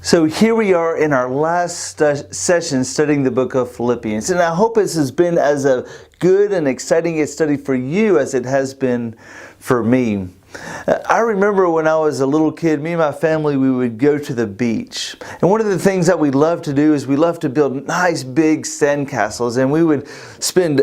So here we are in our last session studying the book of Philippians. And I hope this has been as a good and exciting a study for you as it has been for me. I remember when I was a little kid, me and my family, we would go to the beach. And one of the things that we love to do is we love to build nice big sandcastles. And we would spend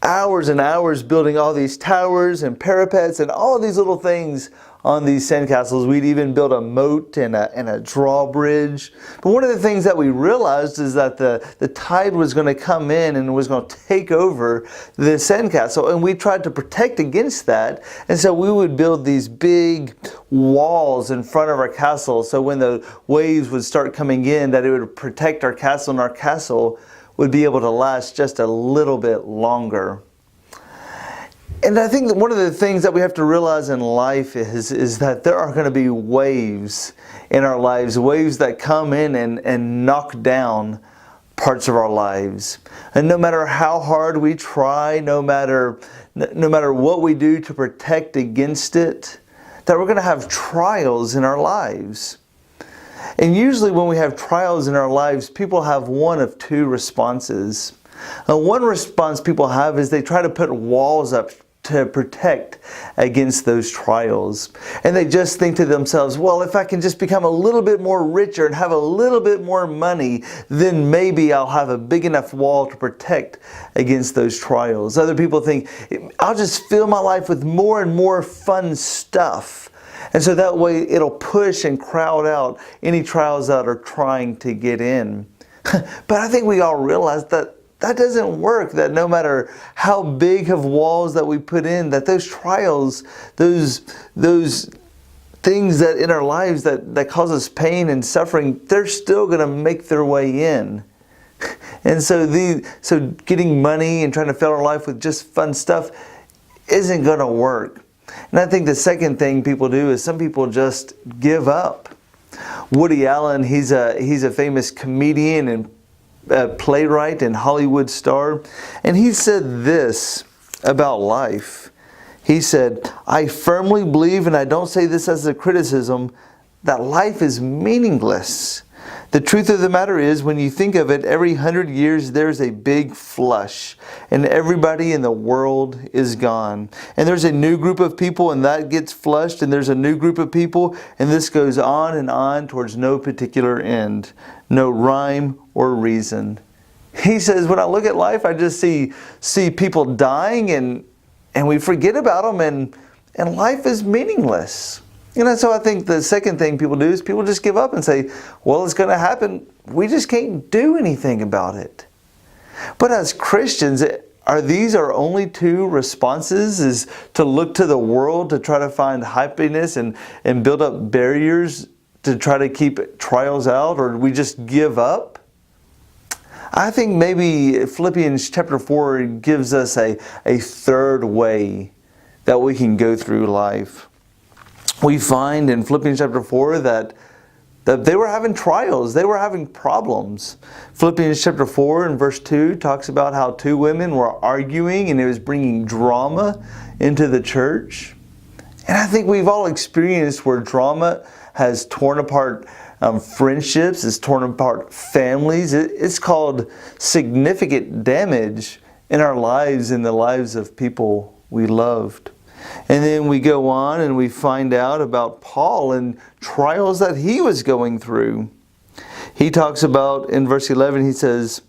hours and hours building all these towers and parapets and all of these little things on these sandcastles. We'd even build a moat and a drawbridge. But one of the things that we realized is that the tide was going to come in and was going to take over the sandcastle. And we tried to protect against that. And so we would build these big walls in front of our castle. So when the waves would start coming in, that it would protect our castle, and our castle would be able to last just a little bit longer. And I think that one of the things that we have to realize in life is that there are going to be waves in our lives, waves that come in and knock down parts of our lives. And no matter how hard we try, no matter what we do to protect against it, that we're going to have trials in our lives. And usually when we have trials in our lives, people have one of two responses. One response people have is they try to put walls up to protect against those trials. And they just think to themselves, well, if I can just become a little bit more richer and have a little bit more money, then maybe I'll have a big enough wall to protect against those trials. Other people think, I'll just fill my life with more and more fun stuff. And so that way it'll push and crowd out any trials that are trying to get in. But I think we all realize that that doesn't work, that no matter how big of walls that we put in, that those trials, those things that in our lives that cause us pain and suffering, they're still going to make their way in. And so getting money and trying to fill our life with just fun stuff isn't going to work. And I think the second thing people do is some people just give up. Woody Allen, he's a famous comedian and playwright and Hollywood star, and he said this about life. He said, "I firmly believe, and I don't say this as a criticism, that life is meaningless. The truth of the matter is, when you think of it, every 100 years there's a big flush, and everybody in the world is gone. And there's a new group of people, and that gets flushed, and there's a new group of people, and this goes on and on towards no particular end, no rhyme or reason." He says, when I look at life, I just see people dying, and we forget about them, and life is meaningless. And so I think the second thing people do is people just give up and say, well, it's going to happen. We just can't do anything about it. But as Christians, are these our only two responses? Is to look to the world to try to find happiness and build up barriers to try to keep trials out? Or do we just give up? I think maybe Philippians chapter 4 gives us a third way that we can go through life. We find in Philippians chapter 4 that they were having trials. They were having problems. Philippians chapter 4 and verse 2 talks about how two women were arguing and it was bringing drama into the church. And I think we've all experienced where drama has torn apart friendships, it's torn apart families. It's called significant damage in our lives, in the lives of people we loved. And then we go on and we find out about Paul and trials that he was going through. He talks about, in verse 11, he says,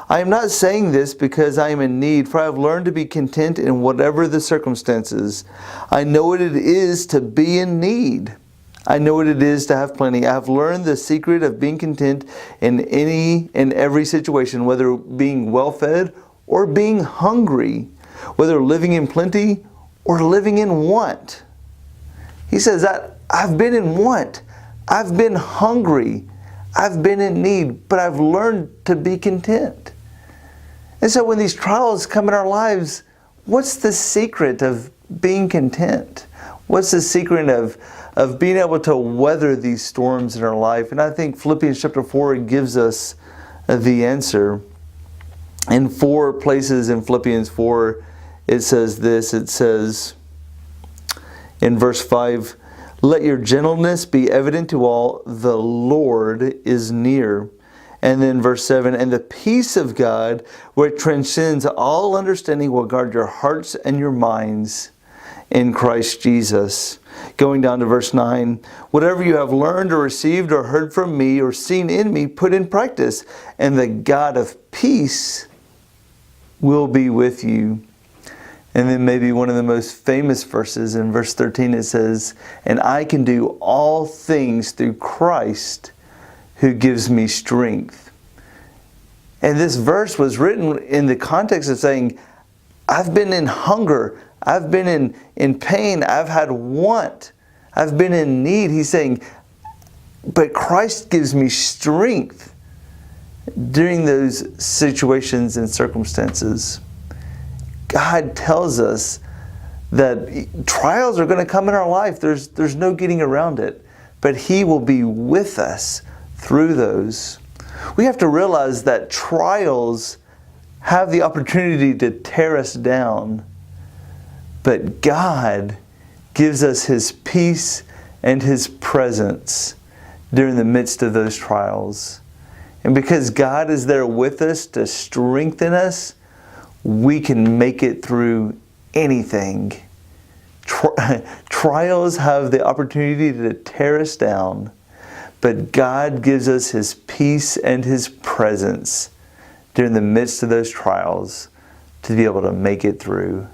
"I am not saying this because I am in need, for I have learned to be content in whatever the circumstances. I know what it is to be in need. I know what it is to have plenty. I have learned the secret of being content in any and every situation, whether being well-fed or being hungry, whether living in plenty or living in want." He says that I've been in want, I've been hungry, I've been in need, but I've learned to be content. And so when these trials come in our lives, what's the secret of being content? What's the secret of being able to weather these storms in our life? And I think Philippians chapter 4 gives us the answer. In 4 places in Philippians 4, it says this. It says in verse 5, Let your gentleness be evident to all. The Lord is near. And then verse 7, and the peace of God, which transcends all understanding, will guard your hearts and your minds in Christ Jesus. Going down to verse 9, whatever you have learned or received or heard from me or seen in me, put in practice, and the God of peace will be with you. And then maybe one of the most famous verses in verse 13, it says, and I can do all things through Christ who gives me strength. And this verse was written in the context of saying, I've been in hunger, I've been in pain, I've had want, I've been in need. He's saying, but Christ gives me strength during those situations and circumstances. God tells us that trials are going to come in our life. There's no getting around it. But He will be with us through those. We have to realize that trials have the opportunity to tear us down. But God gives us His peace and His presence during the midst of those trials. And because God is there with us to strengthen us, we can make it through anything. Trials have the opportunity to tear us down, but God gives us His peace and His presence during the midst of those trials to be able to make it through.